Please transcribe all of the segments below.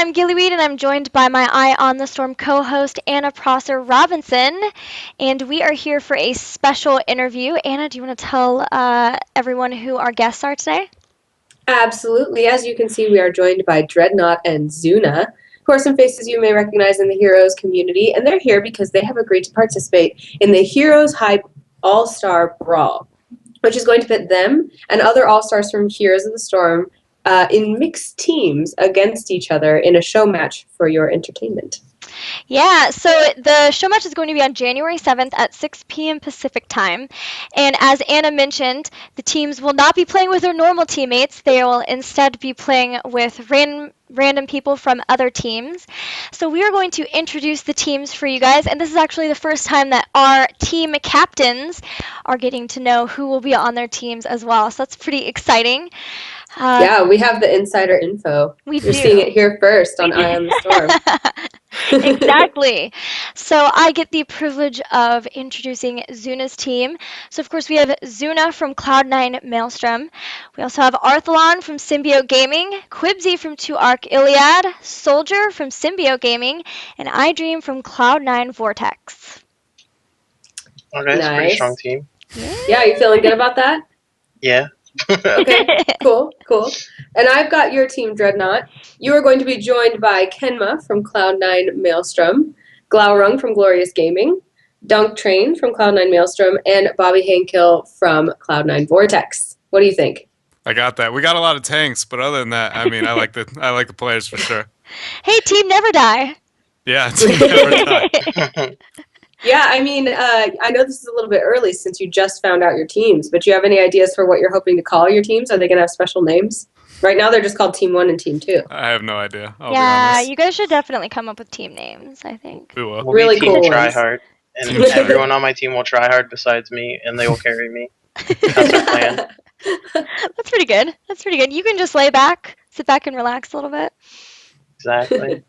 I'm Gillyweed, and I'm joined by my Eye on the Storm co-host, Anna Prosser Robinson. And we are here for a special interview. Anna, do you want to tell everyone who our guests are today? Absolutely. As you can see, we are joined by Dreadnaught and Zuna, who are some faces you may recognize in the Heroes community, and they're here because they have agreed to participate in the Heroes Hype All-Star Brawl, which is going to pit them and other All-Stars from Heroes of the Storm in mixed teams against each other in a show match for your entertainment. Yeah, so the show match is going to be on January 7th at 6 p.m. Pacific time. And as Anna mentioned, the teams will not be playing with their normal teammates. They will instead be playing with random people from other teams. So we are going to introduce the teams for you guys, and this is actually the first time that our team captains are getting to know who will be on their teams as well. So that's pretty exciting. Yeah, we have the insider info. We You're do. seeing it here first on Eye on the Storm. Exactly. So I get the privilege of introducing Zuna's team. So of course we have Zuna from Cloud9 Maelstrom. We also have Arthalon from Symbiote Gaming, Quibsy from 2Arc Iliad, Soldier from Symbiote Gaming, and iDream from Cloud9 Vortex. Okay, it's a pretty strong team. Yeah, you feeling good about that? Yeah. Okay, cool. And I've got your team, Dreadnaught. You are going to be joined by Kenma from Cloud9 Maelstrom, Glaurung from Glorious Gaming, Dunk Train from Cloud9 Maelstrom, and Bobby Hankill from Cloud9 Vortex. What do you think? I got that. We got a lot of tanks, but other than that, I mean, I like the players for sure. Hey, Team Never Die. Yeah, Team Never Die. Yeah, I mean, I know this is a little bit early since you just found out your teams, but do you have any ideas for what you're hoping to call your teams? Are they going to have special names? Right now, they're just called Team 1 and Team 2. I have no idea. I'll be Yeah, honest. you guys should definitely come up with team names, I think. We will. We'll Really be team cool try ones. hard, and everyone on my team will try hard besides me, and they will carry me. That's our plan. That's pretty good. You can just lay back, sit back and relax a little bit. Exactly.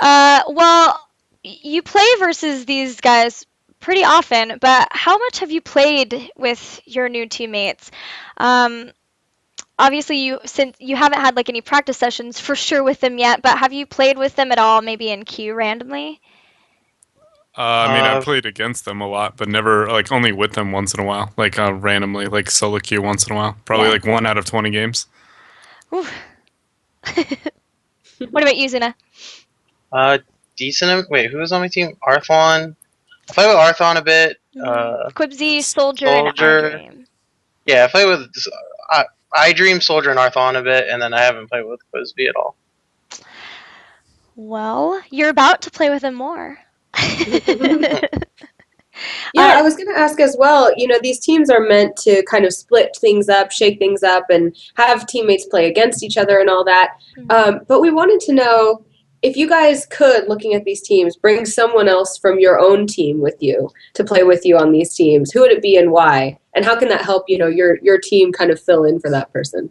Well, you play versus these guys pretty often, but how much have you played with your new teammates? Obviously, since you haven't had like any practice sessions for sure with them yet, but have you played with them at all, maybe in queue randomly? I mean, I played against them a lot, but never, like, only with them once in a while. Like, randomly, like, solo queue once in a while. Probably, like, 1 out of 20 games. Ooh. What about you, Zuna? Decent. Wait, who was on my team? Arthalon. I played with Arthalon a bit. Quibsy, Soldier, and iDream. Yeah, I played with iDream, Soldier, and Arthalon a bit, and then I haven't played with Quibsy at all. Well, you're about to play with them more. Yeah, I was going to ask as well, you know, these teams are meant to kind of split things up, shake things up, and have teammates play against each other and all that. But we wanted to know if you guys could, looking at these teams, bring someone else from your own team with you to play with you on these teams. Who would it be and why? And how can that help, you know, your team kind of fill in for that person?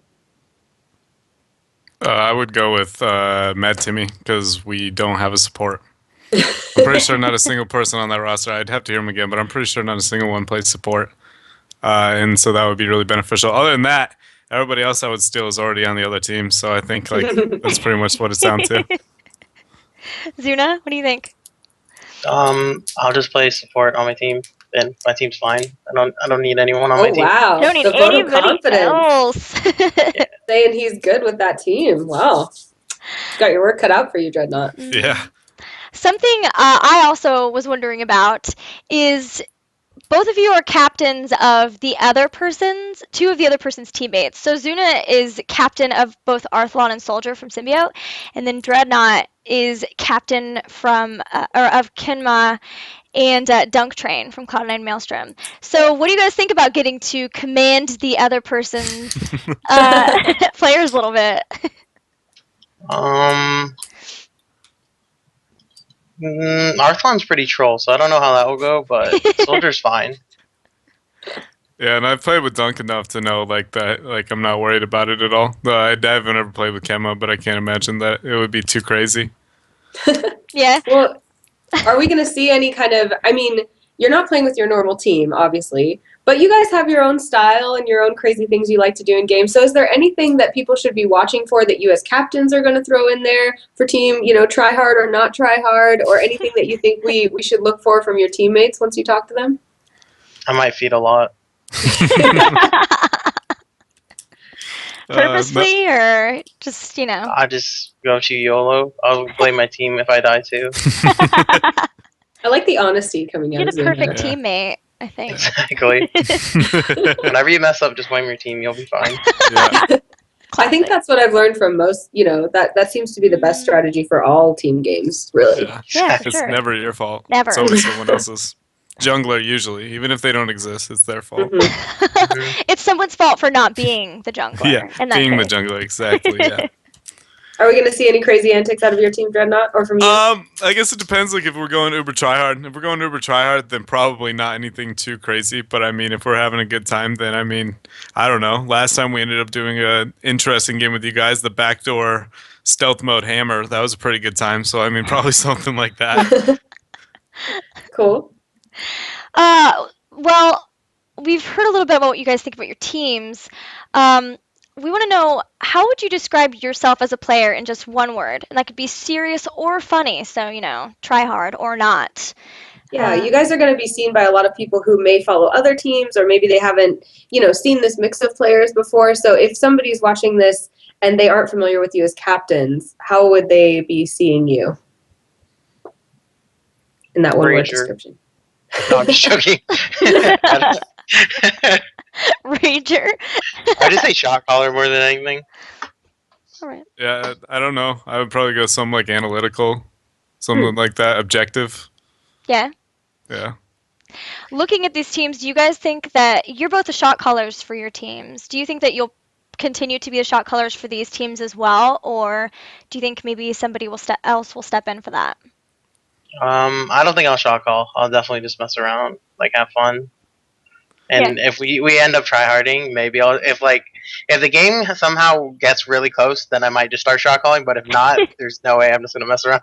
I would go with Mad Timmy, because we don't have a support. I'm pretty sure not a single person on that roster. I'd have to hear him again, but I'm pretty sure not a single one plays support. And so that would be really beneficial. Other than that, everybody else I would steal is already on the other team. So I think like that's pretty much what it's down to. Zuna, what do you think? I'll just play support on my team, and my team's fine. I don't need anyone on my team. Oh wow! You don't need the vote of anybody confidence. else. Saying he's good with that team. Wow, got your work cut out for you, Dreadnaught. Yeah. Something I also was wondering about is both of you are captains of two of the other person's teammates. So Zuna is captain of both Arthalon and Soldier from Symbiote, and then Dreadnaught is captain of Kenma and Dunk Train from Cloud9 Maelstrom. So what do you guys think about getting to command the other person's players a little bit? Arthalon's pretty troll, so I don't know how that will go, but Soldier's fine. Yeah, and I've played with Dunk enough to know like that. Like I'm not worried about it at all. I haven't ever played with Kemma, but I can't imagine that it would be too crazy. Yeah. Well, are we going to see any kind of? I mean, you're not playing with your normal team, obviously, But you guys have your own style and your own crazy things you like to do in games. So is there anything that people should be watching for that you as captains are going to throw in there for team, try hard or not try hard, or anything that you think we should look for from your teammates once you talk to them? I might feed a lot. Purposely or just, I just go to YOLO. I'll blame my team if I die too. I like the honesty coming out You're of the perfect Zuna. teammate, I think. Exactly. Whenever you mess up, just blame your team. You'll be fine. Yeah. I think that's what I've learned from most, that seems to be the best strategy for all team games, really. Yeah. Yeah, for It's sure. never your fault. Never. It's always someone else's. Jungler, usually. Even if they don't exist, it's their fault. Mhm. It's someone's fault for not being the jungler. Yeah, in that being the case. jungler, exactly, yeah. Are we going to see any crazy antics out of your team, Dreadnaught, or from you? I guess it depends, like, if we're going uber tryhard. If we're going uber tryhard, then probably not anything too crazy. But, I mean, if we're having a good time, then, I mean, I don't know. Last time we ended up doing an interesting game with you guys, the backdoor stealth mode hammer. That was a pretty good time. So, I mean, probably something like that. Cool. Well, we've heard a little bit about what you guys think about your teams. We want to know, how would you describe yourself as a player in just one word? And that could be serious or funny. So, try hard or not. Yeah, you guys are going to be seen by a lot of people who may follow other teams, or maybe they haven't, seen this mix of players before. So if somebody's watching this and they aren't familiar with you as captains, how would they be seeing you in that one word Rager. description? No, I'm just joking. Rager. I just say shot caller more than anything. All right. Yeah, I don't know. I would probably go something like analytical, something like that, objective. Yeah. Yeah. Looking at these teams, do you guys think that you're both the shot callers for your teams? Do you think that you'll continue to be the shot callers for these teams as well, or do you think maybe somebody else will step in for that? I don't think I'll shot call. I'll definitely just mess around, like have fun. And if we end up tryharding, maybe if the game somehow gets really close, then I might just start shot calling. But if not, there's no way I'm just gonna mess around.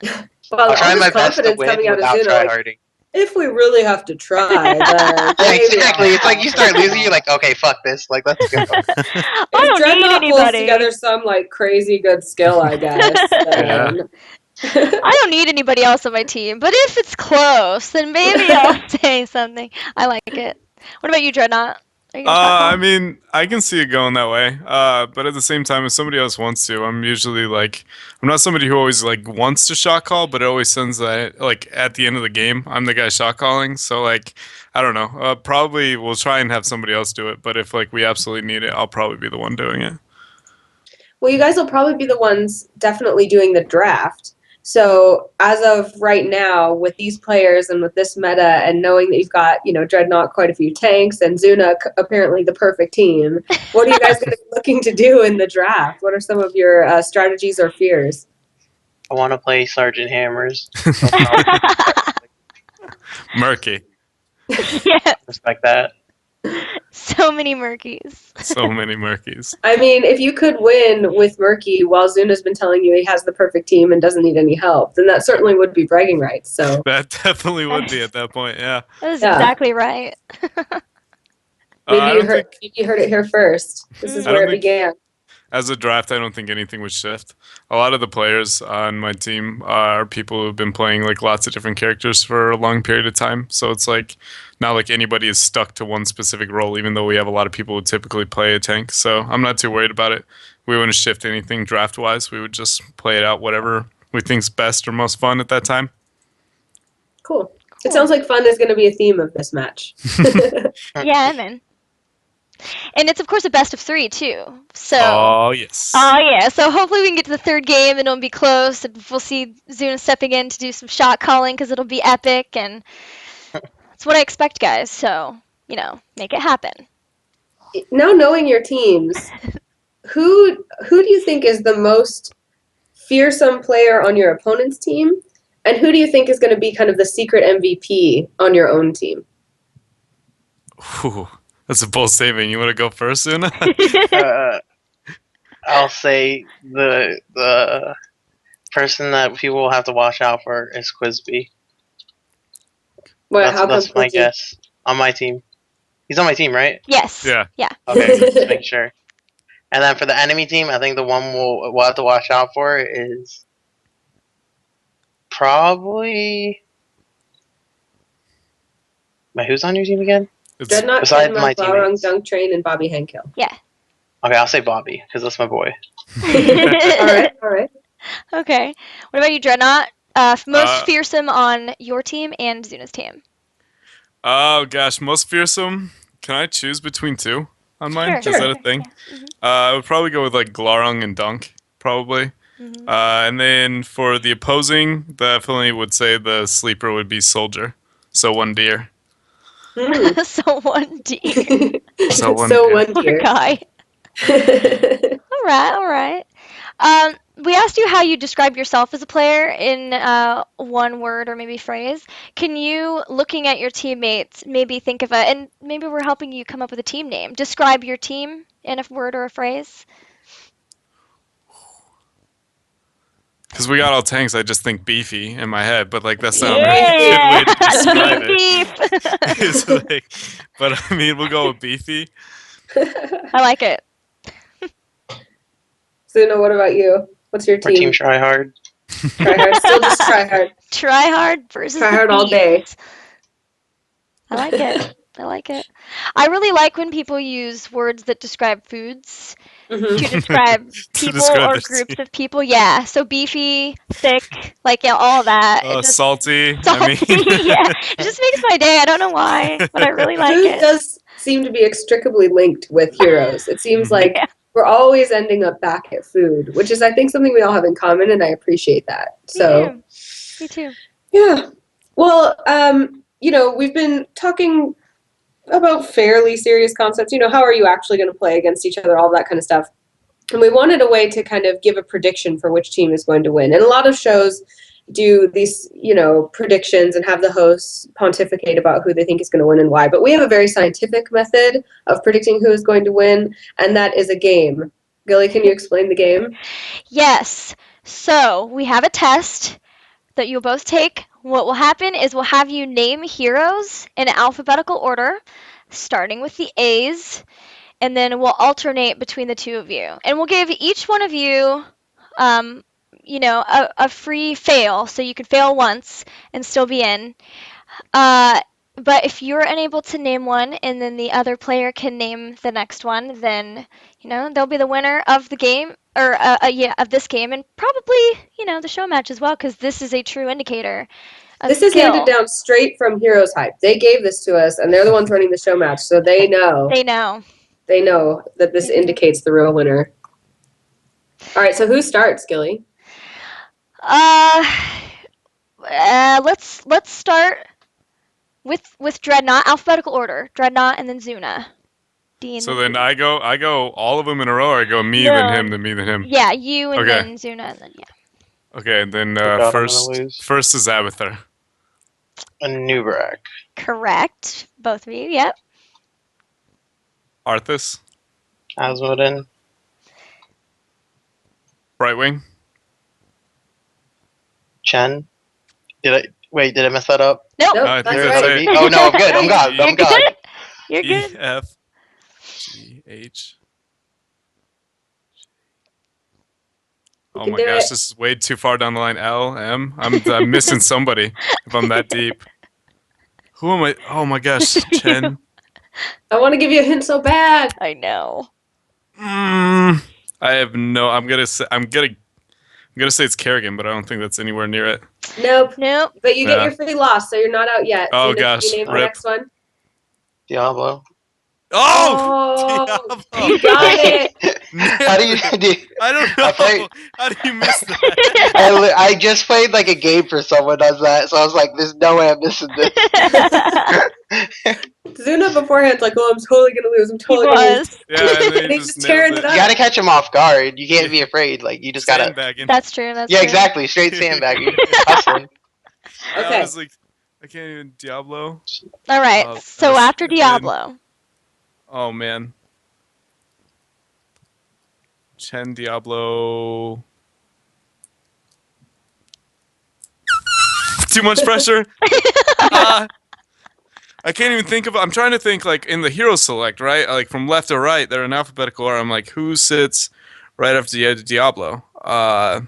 Well, I'll try all my this best to confidence win coming out of without Zuna, like, tryharding. if we really have to try, then Yeah, maybe exactly. I'll It's like you start losing, you're like, okay, fuck this. Like, let's go. I If don't need Dreadnaught pulls anybody. together some like crazy good skill, I guess, then I don't need anybody else on my team, but if it's close, then maybe I'll say something. I like it. What about you, Dreadnought? Are you gonna shot call? I mean, I can see it going that way. But at the same time, if somebody else wants to, I'm usually like, I'm not somebody who always like wants to shot call, but it always sends that like at the end of the game, I'm the guy shot calling. So like, I don't know. Probably we'll try and have somebody else do it. But if like we absolutely need it, I'll probably be the one doing it. well, you guys will probably be the ones definitely doing the draft. So as of right now, with these players and with this meta, and knowing that you've got Dreadnought quite a few tanks and Zuna apparently the perfect team, what are you guys going to be looking to do in the draft? What are some of your strategies or fears? I want to play Sergeant Hammers. Murky. Yeah, Respect that. so many murkies. So many murkies. I mean, if you could win with Murky while Zuna's been telling you he has the perfect team and doesn't need any help, then that certainly would be bragging rights. So That definitely would be at that point. Yeah. That is Yeah. exactly right. maybe I you don't heard think. you heard it here first. This is I where don't it think- began. As a draft, I don't think anything would shift. A lot of the players on my team are people who've been playing like lots of different characters for a long period of time. So it's like not like anybody is stuck to one specific role, even though we have a lot of people who typically play a tank. So I'm not too worried about it. We wouldn't shift anything draft wise. We would just play it out whatever we think's best or most fun at that time. Cool. It sounds like fun is going to be a theme of this match. Yeah, I'm in. And it's of course a best of 3 too. So Oh yes. Oh yeah, so hopefully we can get to the third game and it'll be close and we'll see Zuna stepping in to do some shot calling because it'll be epic and that's what I expect, guys. So, make it happen. Now knowing your teams, who do you think is the most fearsome player on your opponent's team? And who do you think is going to be kind of the secret MVP on your own team? Ooh, that's a bold statement. You want to go first, Zuna? I'll say the person that people will have to watch out for is Quizby. How That's come my Quincy? guess on my team. He's on my team, right? Yes. Yeah. Yeah. Okay, just make sure. And then for the enemy team, I think the one we'll have to watch out for is probably. Wait, who's on your team again? It's Dreadnought, Besides Kenma, my Glaurung, teammates. Dunk Train, and Bobby Hankill. Yeah. Okay, I'll say Bobby because that's my boy. All right. Okay. What about you, Dreadnought? Most Uh, fearsome on your team and Zuna's team. oh gosh, most fearsome. Can I choose between two on mine? Sure. Is that a thing? Yeah. Mhm. I would probably go with like Glaurung and Dunk, probably. Mhm. And then for the opposing, definitely would say the sleeper would be Soldier. So one deer. Mm. So one deer. So one So deer. one Poor deer. guy. All right. All right. We asked you how you describe yourself as a player in one word or maybe phrase. Can you, looking at your teammates, maybe think of and maybe we're helping you come up with a team name. Describe your team in a word or a phrase. Because we got all tanks, I just think beefy in my head, but like that's not a very good Yeah, way to describe team beef. it. It's like, but I mean, we'll go with beefy. I like it. Zuna, what about you? What's your Our team team? try hard. Try hard. Still just try hard. Try hard versus Try the hard all day. beefs. I like it. I like it. I really like when people use words that describe foods Hmm to describe To people describe or their groups team. of people. Yeah, so beefy, thick, like yeah, all that. It just Salty. I salty. mean, Yeah, it just makes my day. I don't know why, but I really like Food it. does seem to be inextricably linked with heroes. It seems Mhm. like Yeah, we're always ending up back at food, which is, I think, something we all have in common, and I appreciate that. me So, too. Me too. yeah. Well, we've been talking about fairly serious concepts. How are you actually going to play against each other, all that kind of stuff. And we wanted a way to kind of give a prediction for which team is going to win. And a lot of shows do these, predictions and have the hosts pontificate about who they think is going to win and why. But we have a very scientific method of predicting who is going to win, and that is a game. Gilly, can you explain the game? Yes. So we have a test that you'll both take. What will happen is we'll have you name heroes in alphabetical order, starting with the A's, and then we'll alternate between the two of you. And we'll give each one of you, um, a free fail, so you can fail once and still be in. Uh, but if you're unable to name one and then the other player can name the next one, then, they'll be the winner of the game, or, yeah, of this game, and probably, the show match as well, because this is a true indicator of This is handed skill. down straight from Heroes Hype. They gave this to us, and they're the ones running the show match, so they know. They know. They know that this They do. indicates the real winner. All right, so who starts, Gilly? Let's start with Dreadnaught, alphabetical order. Dreadnought and then Zuna. D and so then then Z. I go all of them in a row, or I go me, then him, then me, then him. Yeah, you and Okay. then Zuna and then yeah. Okay, and then Oh God, I'm gonna first lose. is Abathar. A Nubrak. Correct. Both of you, yep. Arthas. Asmodin. Brightwing. Chen. Did I mess that up? Nope. Nope, I think that's There that's right. is it. another B? Oh no, I'm good. I'm God. You're I'm God. good. You're E good. F G H. You Oh can my do gosh, it. this is way too far down the line. L M. I'm missing somebody if I'm that deep. Who am I? Oh my gosh, Chen. I want to give you a hint so bad. I know. I have no. I'm gonna say it's Kerrigan, but I don't think that's anywhere near it. Nope. Nope. But you get Yeah. your free loss, so you're not out yet. Oh, Zuna, can gosh, you name the rip. next one? Diablo. Oh, Oh, Diablo. you got it. How do you do? I don't I know. played- How do you miss that? I just played like a game for someone does that, so I was like, "There's no way I'm missing this." Zuna beforehand, like, oh, I'm totally gonna lose. I'm He totally gonna lose. was. Yeah, and then And he he's just just tearing nails it You up. gotta catch him off guard. You can't be afraid. Like you just gotta. Sandbagging. That's true. That's Yeah, true. exactly. Straight sandbagging, hustling. I Okay. was like, I can't even Diablo. All right. So Gosh, after and then- Diablo, Oh man. Chen Diablo. Too much pressure. I can't even think of. I'm trying to think like in the hero select, right? Like from left to right, they're in alphabetical order. I'm like, who sits right after Diablo? I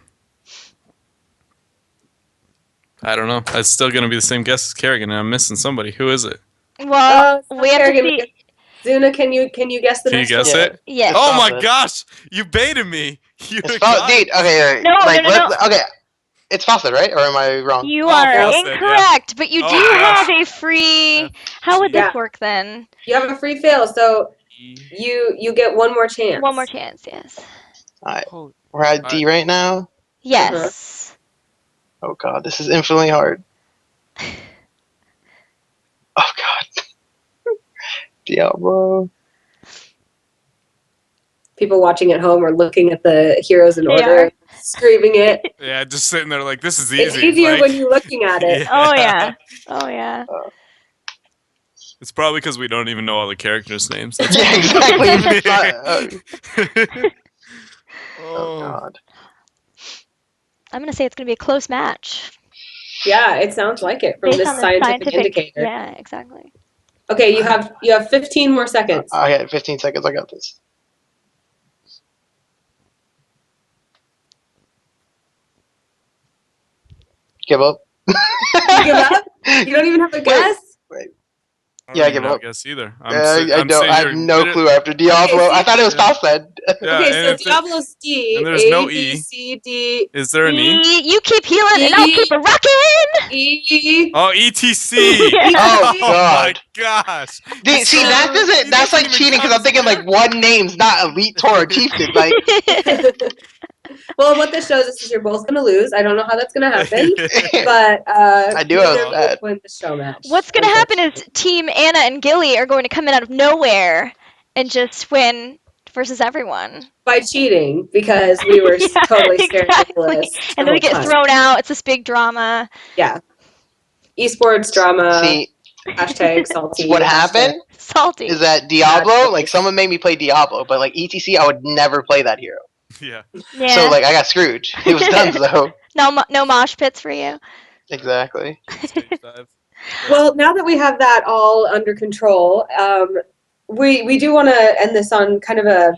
don't know. It's still gonna be the same guess as Kerrigan, and I'm missing somebody. Who is it? Well, we have to Kerrigan, see. Zuna, can you guess the Can you next guess one? it? Yes. It's Oh my Falsehood. gosh! You baited me. You It's got dude. it. Okay, No, like no, no, no. okay, it's Falsehood, right? Or am I wrong? You Oh, are Falsehood, yeah. incorrect, but you Oh, do gosh. have a free. How would this Yeah. work then? You have a free fail, so you get one more chance. One more chance, yes. Alright, Holy- we're at D right now. Yes. Oh god, this is infinitely hard. Oh god. Diablo. People watching at home are looking at the heroes in They order, are. screaming it. Yeah, just sitting there like this is It's easy. easier like, when you're looking at it. Oh yeah. Oh yeah. It's probably because we don't even know all the characters' names. That's Yeah, exactly. If it's not, oh oh. god. I'm gonna say it's gonna be a close match Yeah, it sounds like it from based this on the scientific indicator. Yeah, exactly. Okay, you have 15 more seconds. Okay, 15 seconds. I got this. Give up. You give up? You don't even have a guess? Wait. I Yeah, I don't give even up. guess either. I have no clue. clue after Diablo. Okay, I thought it was Falsehood. Yeah, Okay, and so if there- Diablo's D, and there's A, no B, E. C, D, Is there an E? You keep healing and I'll keep it rocking. E. Oh, ETC. Yeah. Oh Oh my god. gosh. Dude, see, that doesn't. He That's doesn't like even cheating because count I'm thinking as like one name's not Elite Tour or Chieftain. Like, Well, what this shows us is you're both gonna lose. I don't know how that's gonna happen, but I knew I was neither bad. will win the show match. What's gonna happen is Team Anna and Gilly are going to come in out of nowhere and just win versus everyone. By cheating because we were Yeah, totally scared exactly. shitless the And then we whole get time. thrown out. It's this big drama. Yeah, esports drama. See, Hashtag salty. what hashtag- happened Salty. is that Diablo, like someone made me play Diablo, but like ETC, I would never play that hero. Yeah. Yeah. So like I got screwed. It was done though. no mosh pits for you. Exactly. Stage dive. Well, now that we have that all under control, we do want to end this on kind of a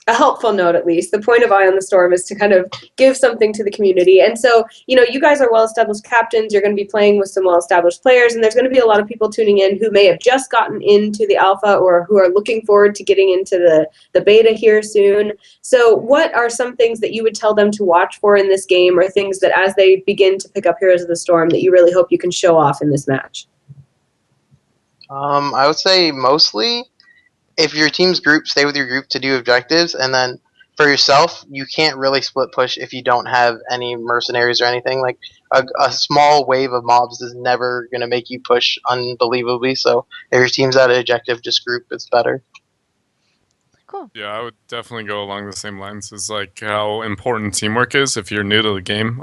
helpful note, at least. The point of Eye on the Storm is to kind of give something to the community. And so, you guys are well-established captains. You're going to be playing with some well-established players, and there's going to be a lot of people tuning in who may have just gotten into the alpha or who are looking forward to getting into the beta here soon. So what are some things that you would tell them to watch for in this game, or things that as they begin to pick up Heroes of the Storm that you really hope you can show off in this match? I would say mostly if your team's group, stay with your group to do objectives, and then for yourself, you can't really split push if you don't have any mercenaries or anything. Like a small wave of mobs is never gonna make you push unbelievably. So if your team's at an objective, just group. It's better. Cool. Yeah, I would definitely go along the same lines as like how important teamwork is if you're new to the game.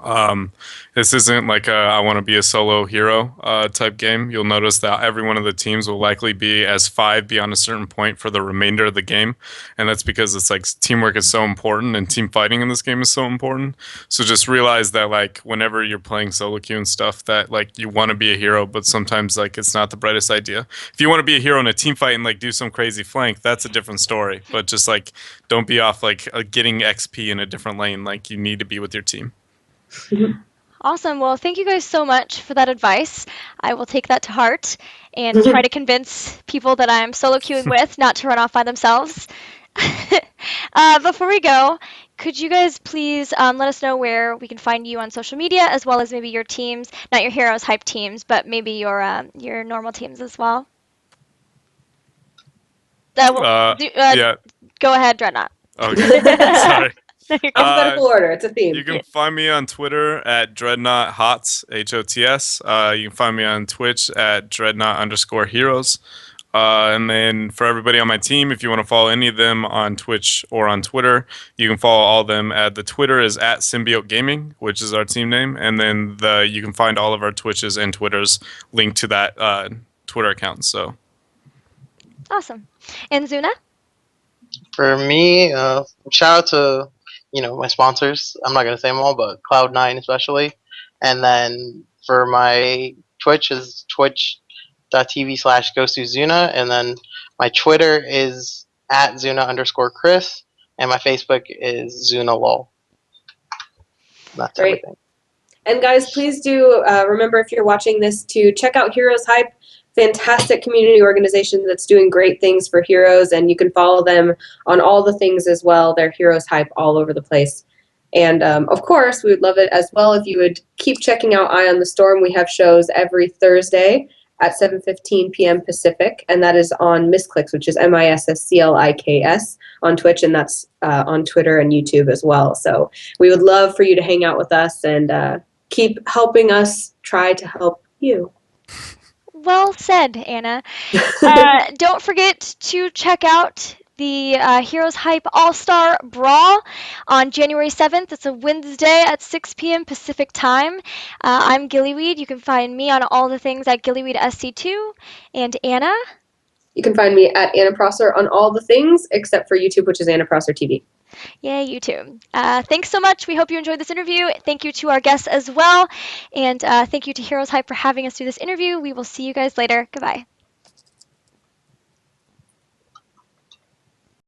This isn't like a I want to be a solo hero type game. You'll notice that every one of the teams will likely be as 5 beyond a certain point for the remainder of the game, and that's because it's like teamwork is so important and team fighting in this game is so important. So just realize that like whenever you're playing solo queue and stuff, that like you want to be a hero, but sometimes like it's not the brightest idea. If you want to be a hero in a team fight and like do some crazy flank, that's a different story. But just like don't be off like getting XP in a different lane. Like you need to be with your team. Awesome. Well, thank you guys so much for that advice. I will take that to heart and try to convince people that I'm solo queuing with not to run off by themselves. Before we go, could you guys please let us know where we can find you on social media, as well as maybe your teams, not your heroes hype teams, but maybe your normal teams as well? Yeah. Go ahead, Dreadnaught. Okay. Sorry. Alphabetical order. It's a theme. You can find me on Twitter at Dreadnaught Hots, HOTS. You can find me on Twitch at Dreadnaught_heroes. And then for everybody on my team, if you want to follow any of them on Twitch or on Twitter, you can follow all of them. The Twitter is at Symbiote Gaming, which is our team name. And then you can find all of our Twitches and Twitters linked to that Twitter account. So Awesome. And Zuna? For me, shout out to my sponsors. I'm not gonna say them all, but Cloud9 especially. And then for my Twitch is Twitch twitch.tv/ghostuzuna, and then my Twitter is at Zuna_Chris, and my Facebook is ZunaLol. That's Great. everything. And guys, please do remember, if you're watching this, to check out Heroes Hype. Fantastic community organization that's doing great things for heroes, and you can follow them on all the things as well. They're Heroes Hype all over the place. And of course, we would love it as well if you would keep checking out Eye on the Storm. We have shows every Thursday at 7:15 p.m. Pacific, and that is on Misclicks, which is MISSCLIKS on Twitch, and that's on Twitter and YouTube as well. So we would love for you to hang out with us and keep helping us try to help you. Well said, Anna. Don't forget to check out the Heroes Hype All-Star Brawl on January 7th. It's a Wednesday at 6 p.m. Pacific Time. I'm Gillyweed. You can find me on all the things at GillyweedSC2. And Anna? You can find me at Anna Prosser on all the things except for YouTube, which is Anna Prosser TV. Yeah, you too. Thanks so much. We hope you enjoyed this interview. Thank you to our guests as well. And thank you to Heroes Hype for having us do this interview. We will see you guys later. Goodbye.